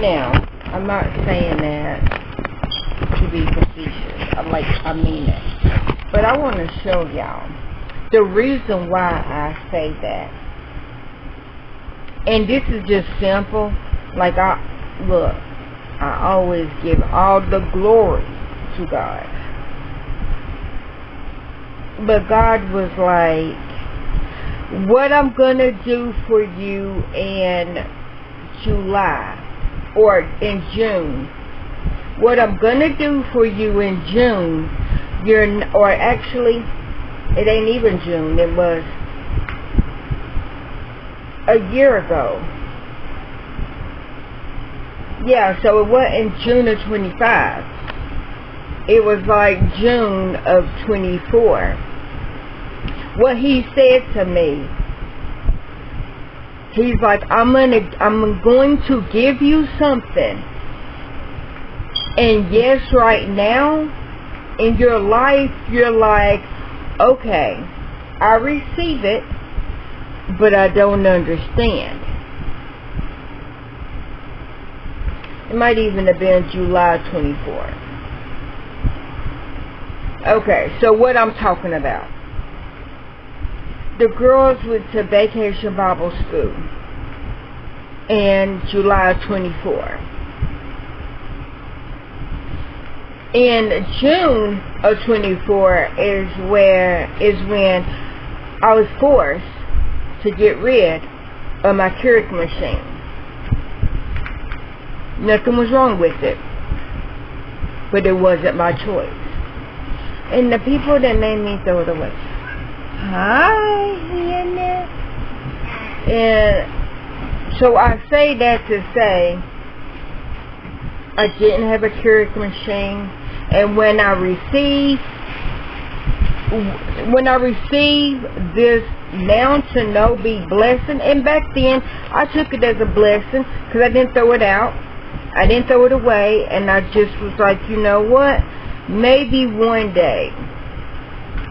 Now, I'm not saying that to be facetious. I mean it. But I want to show y'all the reason why I say that. And this is just simple. I always give all the glory to God. But God was like, what I'm going to do for you in July or in June, what I'm going to do for you in June, or actually, it ain't even June, it was a year ago. Yeah, so it wasn't June of 25. It was like June of 24. What he said to me, he's like, I'm going to give you something. And yes, right now, in your life, you're like, okay, I receive it, but I don't understand. It might even have been July 24. Okay, so what I'm talking about. The girls went to Vacation Bible School in July 24. In June of 24 is when I was forced to get rid of my Keurig machine. Nothing was wrong with it, but it wasn't my choice. And the people that made me throw it away. Hi, Hannah. And so I say that to say I didn't have a Keurig machine, and when I received this now to know be blessing, and back then I took it as a blessing because I didn't throw it out, I didn't throw it away, and I just was like, you know what, maybe one day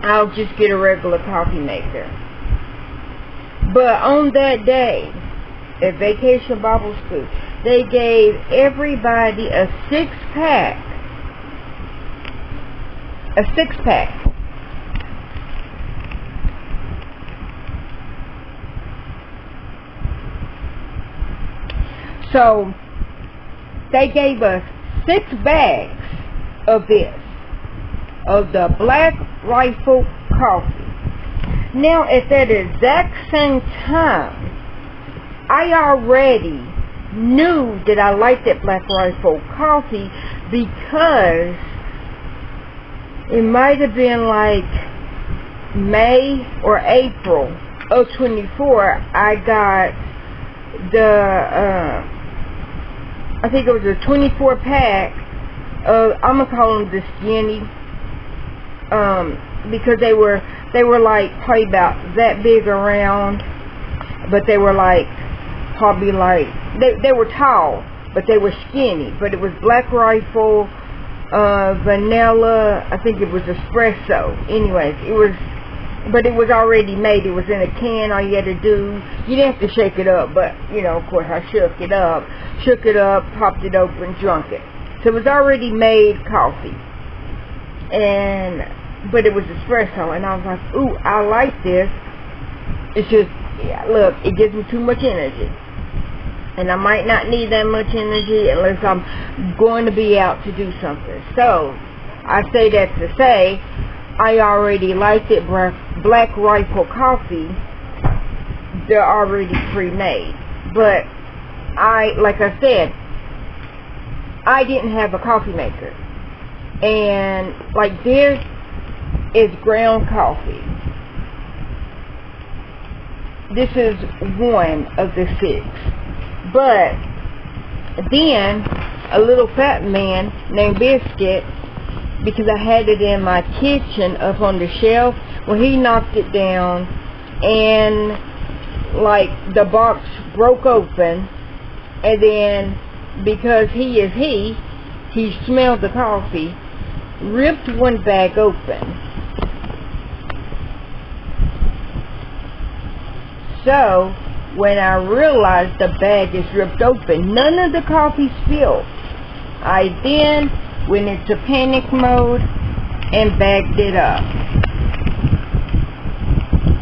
I'll just get a regular coffee maker. But on that day at Vacation Bible School, they gave everybody a six-pack. A six-pack. So, they gave us 6 bags of this, of the Black Rifle coffee. Now, at that exact same time, I already knew that I liked that Black Rifle coffee because it might have been like May or April of 24. I got I think it was a 24 pack of, I'm gonna call them the skinny, because they were like probably about that big around, but they were like probably like they were tall, but they were skinny. But it was Black Rifle, vanilla, I think it was espresso. Anyways, it was already made. It was in a can. All you had to do, you didn't have to shake it up, but you know, of course I shook it up, popped it open, drunk it. So it was already made coffee, but it was espresso, and I was like, ooh, I like this. It's just, yeah, look, it gives me too much energy. And I might not need that much energy unless I'm going to be out to do something. So, I say that to say, I already liked it, Black Rifle coffee. They're already pre-made. But, like I said, I didn't have a coffee maker. And, like, this is ground coffee. This is one of the 6. But then a little fat man named Biscuit, because I had it in my kitchen up on the shelf, well, he knocked it down, and like the box broke open, and then because he smelled the coffee, ripped one bag open. So when I realized the bag is ripped open. None of the coffee spilled. I then went into panic mode and bagged it up.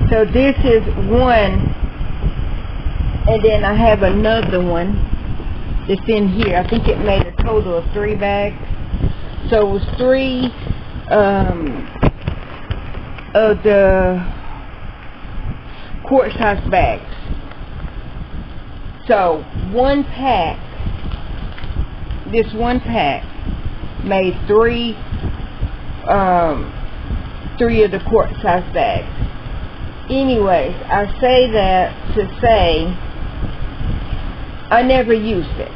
So this is one, and then I have another one that's in here. I think it made a total of 3 bags. So it was 3 of the quart size bags. So one pack, this one pack made 3 of the quart size bags. Anyways, I say that to say I never used it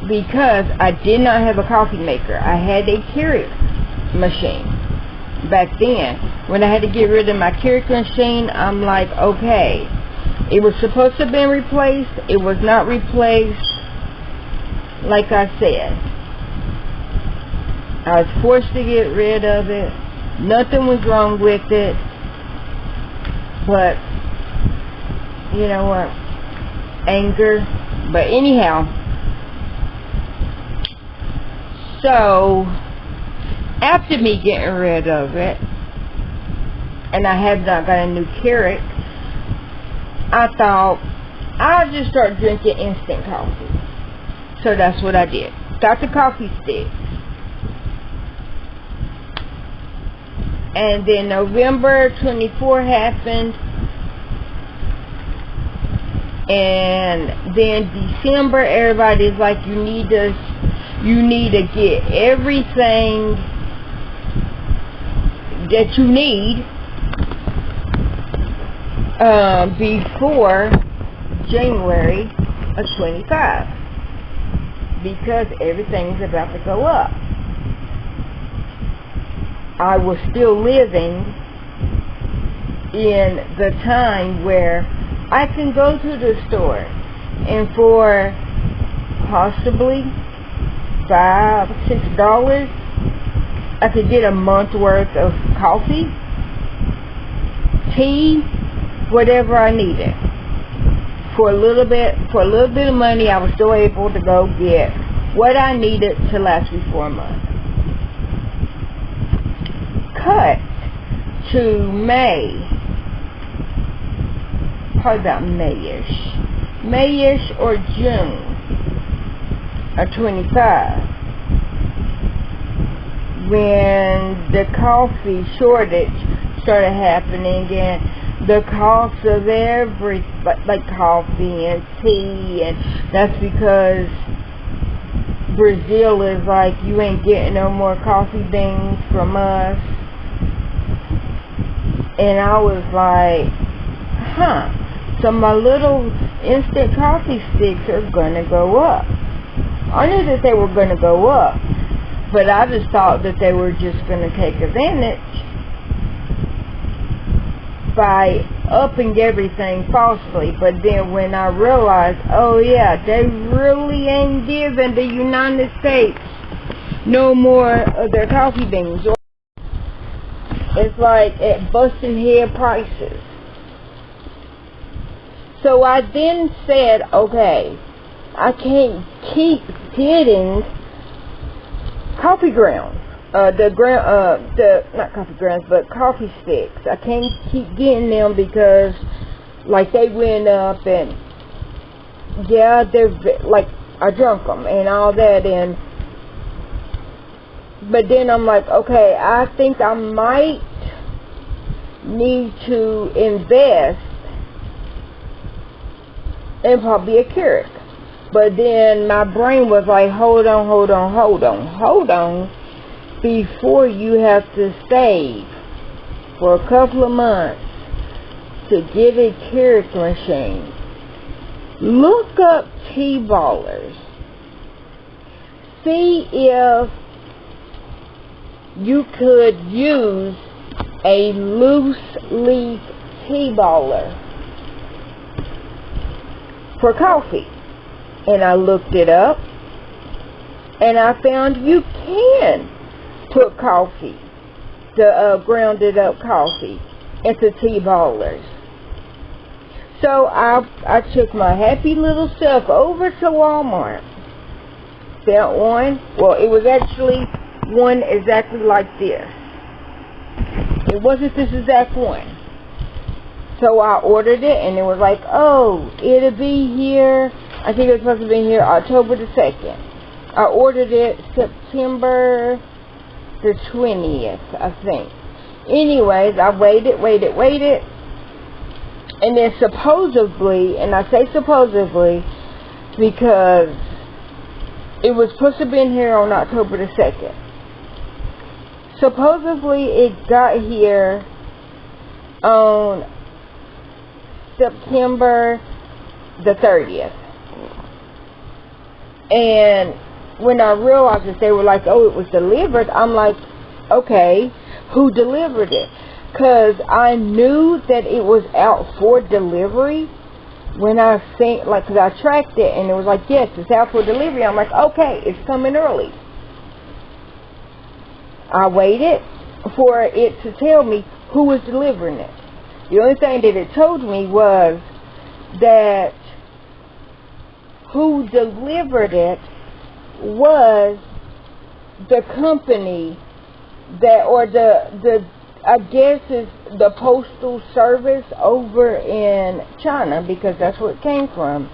because I did not have a coffee maker. I had a Keurig machine back then. When I had to get rid of my Keurig machine, I'm like, okay, it was supposed to have been replaced. It was not replaced. Like I said, I was forced to get rid of it. Nothing was wrong with it. But, you know what? Anger. But anyhow, so after me getting rid of it, and I have not got a new Keurig, I thought I'll just start drinking instant coffee. So that's what I did. Got the coffee sticks. And then November 24 happened. And then December, everybody's like, you need to get everything that you need before January of 25, because everything's about to go up. I was still living in the time where I can go to the store and for possibly $5, $6, I could get a month worth of coffee, tea, whatever I needed. For a little bit of money, I was still able to go get what I needed to last me for a month. Cut to May, probably about Mayish or June of 25, when the coffee shortage started happening and the cost of everything, like coffee and tea, and that's because Brazil is like, you ain't getting no more coffee beans from us. And I was like, huh, so my little instant coffee sticks are gonna go up. I knew that they were gonna go up, but I just thought that they were just gonna take advantage by upping everything falsely. But then when I realized, oh yeah, they really ain't giving the United States no more of their coffee beans. It's like at busting head prices. So I then said, okay, I can't keep getting coffee grounds. Not coffee grounds, but coffee sticks. I can't keep getting them because, like, they went up and, yeah, they're, like, I drunk them and all that, and, but then I'm like, okay, I think I might need to invest in probably a Keurig. But then my brain was like, hold on. Before you have to save for a couple of months to get a Keurig machine, look up T-ballers. See if you could use a loose leaf T-baller for coffee. And I looked it up, and I found you can put coffee, the grounded up coffee, into T-ballers. So I took my happy little self over to Walmart. Found one. Well, it was actually one exactly like this. It wasn't this exact one. So I ordered it, and it was like, oh, it'll be here. I think it was supposed to be here October the 2nd. I ordered it September the 20th, I think. Anyways, I waited. And then supposedly, and I say supposedly because it was supposed to be in here on October the 2nd. Supposedly it got here on September the 30th. And when I realized that they were like, oh, it was delivered, I'm like, okay, who delivered it? Because I knew that it was out for delivery when I think, like, because I tracked it and it was like, yes, it's out for delivery. I'm like, okay, it's coming early. I waited for it to tell me who was delivering it. The only thing that it told me was that who delivered it was the company that, or the I guess is the postal service over in China, because that's where it came from.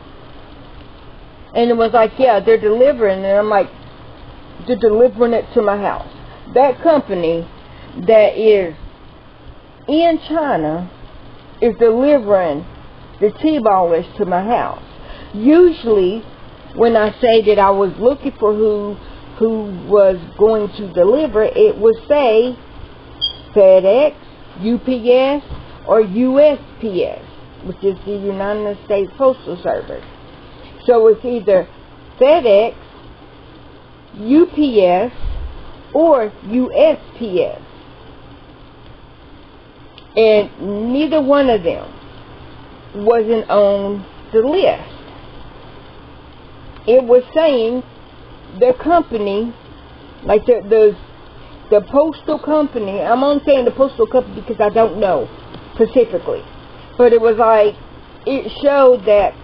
And it was like, yeah, they're delivering, and I'm like, they're delivering it to my house. That company that is in China is delivering the T-ballers to my house. Usually, when I say that I was looking for who was going to deliver, it would say FedEx, UPS, or USPS, which is the United States Postal Service. So it's either FedEx, UPS, or USPS. And neither one of them wasn't on the list. It was saying the company, like the postal company, I'm only saying the postal company because I don't know specifically, but it was like, it showed that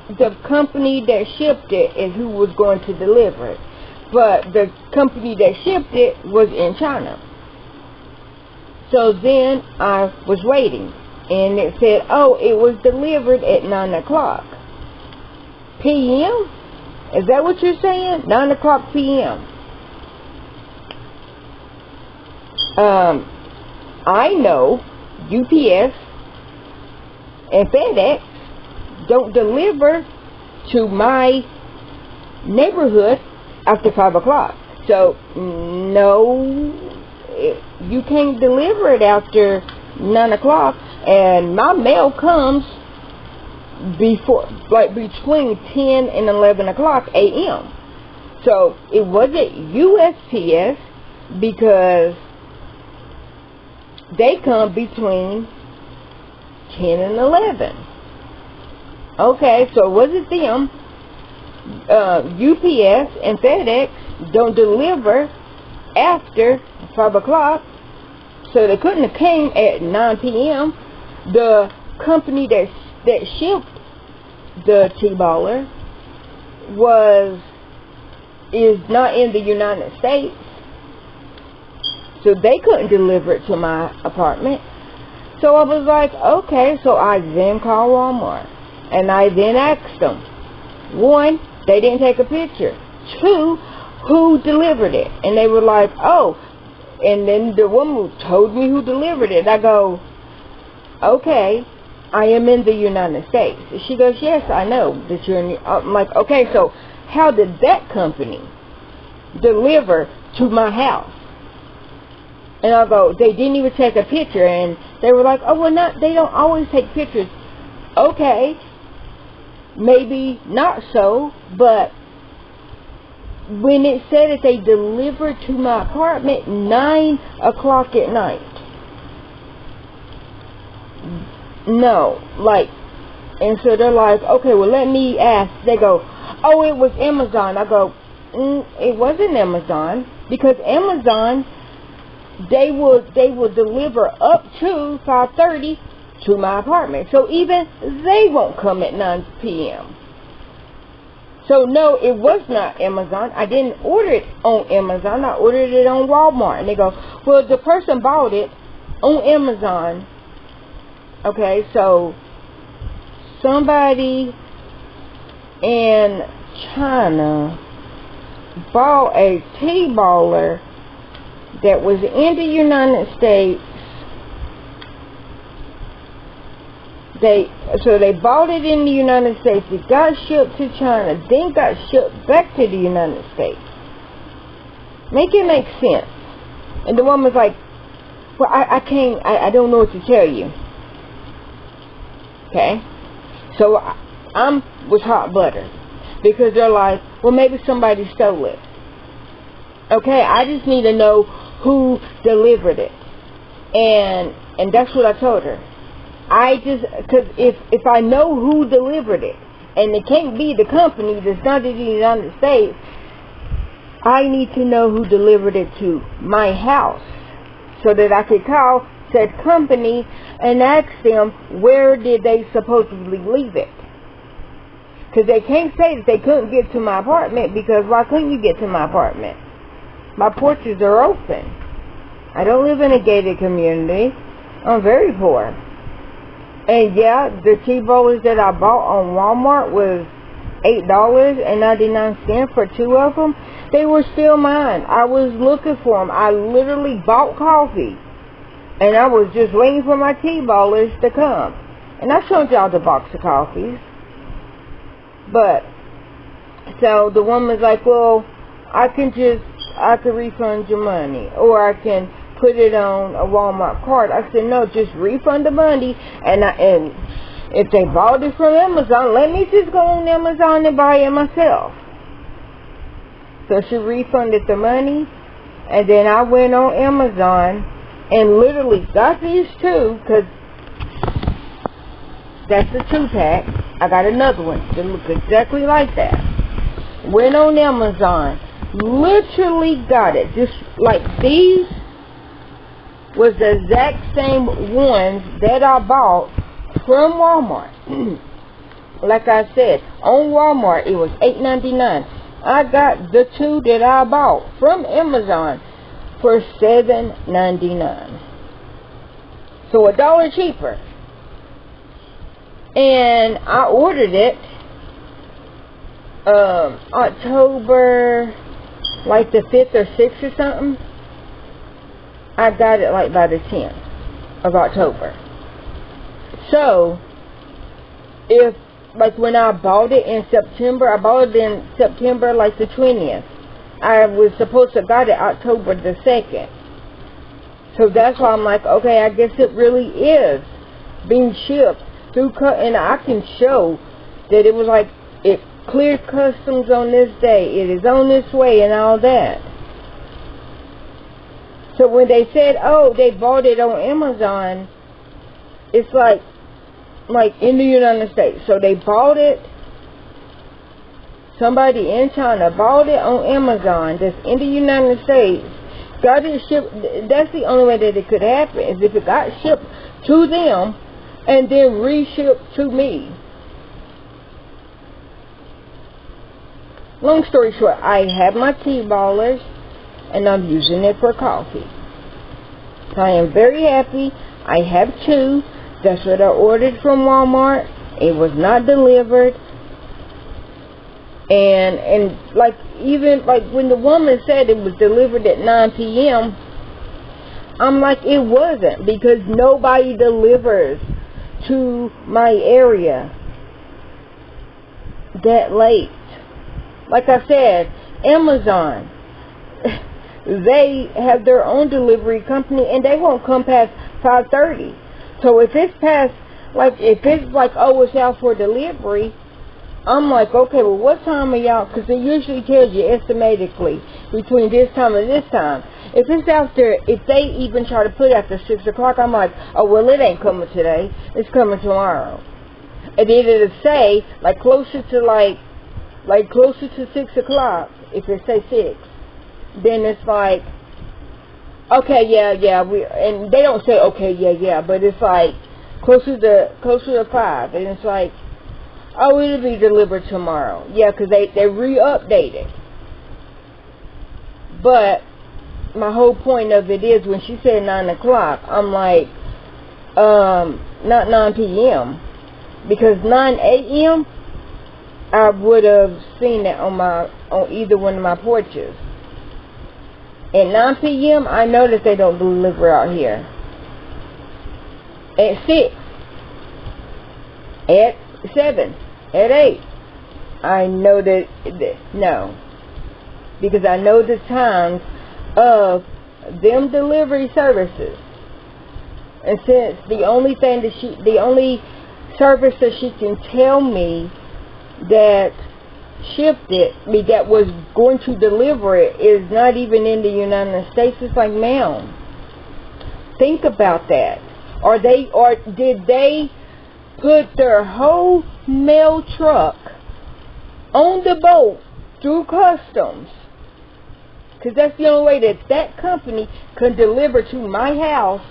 the company that shipped it is who was going to deliver it, but the company that shipped it was in China. So then I was waiting, and it said, oh, it was delivered at 9 o'clock p.m.? Is that what you're saying? 9 o'clock p.m. I know UPS and FedEx don't deliver to my neighborhood after 5 o'clock. So, no, you can't deliver it after 9 o'clock. And my mail comes before, like, between 10 and 11 o'clock a.m. So, it wasn't USPS because they come between 10 and 11. Okay, so it wasn't them. UPS and FedEx don't deliver after 5 o'clock, so they couldn't have came at 9 p.m. The company that shipped the T-baller is not in the United States, so they couldn't deliver it to my apartment. So I was like, okay, so I then called Walmart, and I then asked them, 1, they didn't take a picture. 2, who delivered it? And they were like, oh, and then the woman told me who delivered it. I go, okay, I am in the United States. She goes, yes, I know that you're in the... I'm like, okay, so how did that company deliver to my house? And I go, they didn't even take a picture. And they were like, oh, well, they don't always take pictures. Okay, maybe not so, but when it said that they delivered to my apartment 9 o'clock at night, no, like, and so they're like, okay, well, let me ask. They go, oh, it was Amazon. I go, it wasn't Amazon, because Amazon, they will deliver up to 5:30 to my apartment. So even they won't come at 9 p.m. So no, it was not Amazon. I didn't order it on Amazon. I ordered it on Walmart. And they go, well, the person bought it on Amazon. Okay, so somebody in China bought a T-baller that was in the United States. They bought it in the United States. It got shipped to China, then got shipped back to the United States. Make it make sense. And the woman's like, well, I don't know what to tell you. Okay? So I'm with hot butter. Because they're like, well, maybe somebody stole it. Okay, I just need to know who delivered it. And that's what I told her. Because if I know who delivered it, and it can't be the company that's not in the United States, I need to know who delivered it to my house, so that I could call said company and ask them where did they supposedly leave it. Because they can't say that they couldn't get to my apartment, because why couldn't you get to my apartment? My porches are open. I don't live in a gated community. I'm very poor. And yeah, the T-bowlers that I bought on Walmart was $8.99 for 2 of them. They were still mine. I was looking for them. I literally bought coffee. And I was just waiting for my T-bowlers to come. And I showed y'all the box of coffees. But, so the woman's like, well, I can refund your money. Or I can put it on a Walmart card. I said, no, just refund the money. And if they bought it from Amazon, let me just go on Amazon and buy it myself. So she refunded the money. And then I went on Amazon and literally got these two, because that's the 2-pack. I got another one that looks exactly like that. Went on Amazon. Literally got it. Just like these was the exact same ones that I bought from Walmart. Like I said, on Walmart it was $8.99. I got the 2 that I bought from Amazon for $7.99. So $1 cheaper. And I ordered it October like the 5th or 6th or something. I got it like by the 10th of October. So, if, like when I bought it in September, I bought it in September like the 20th. I was supposed to got it October the 2nd. So that's why I'm like, okay, I guess it really is being shipped through, and I can show that it was like, it cleared customs on this day, it is on this way, and all that. So when they said, oh, they bought it on Amazon, it's like in the United States. So they bought it, somebody in China bought it on Amazon that's in the United States, got it shipped. That's the only way that it could happen, is if it got shipped to them and then reshipped to me. Long story short, I have my T-ballers and I'm using it for coffee. So I am very happy. I have 2. That's what I ordered from Walmart. It was not delivered. And like, even like when the woman said it was delivered at 9 p.m., I'm like, it wasn't, because nobody delivers to my area that late. Like I said, Amazon, they have their own delivery company and they won't come past 5:30. So if it's past, like, if it's like, oh, it's out for delivery, I'm like, okay, well, what time are y'all? Because it usually tells you estimatically between this time and this time. If it's after, if they even try to put it after 6 o'clock, I'm like, oh, well, it ain't coming today. It's coming tomorrow. And then it'll say, like, closer to 6 o'clock, if it say 6, then it's like, okay, yeah, and they don't say, okay, yeah, but it's like, closer to 5, and it's like, oh, it'll be delivered tomorrow. Yeah, because they re-updated. But my whole point of it is, when she said 9 o'clock, I'm like, not 9 p.m. Because 9 a.m. I would have seen that on either one of my porches. At 9 p.m. I know that they don't deliver out here. At 6, at 7, at 8, I know that no, because I know the times of them delivery services. And since the only service that she can tell me that shipped it, that was going to deliver it, is not even in the United States, it's like, ma'am, think about that. Or did they put their whole mail truck on the boat through customs? Because that's the only way that company can deliver to my house,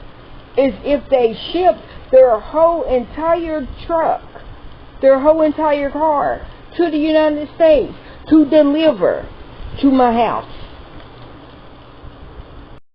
is if they shipped their whole entire truck, their whole entire car to the United States to deliver to my house.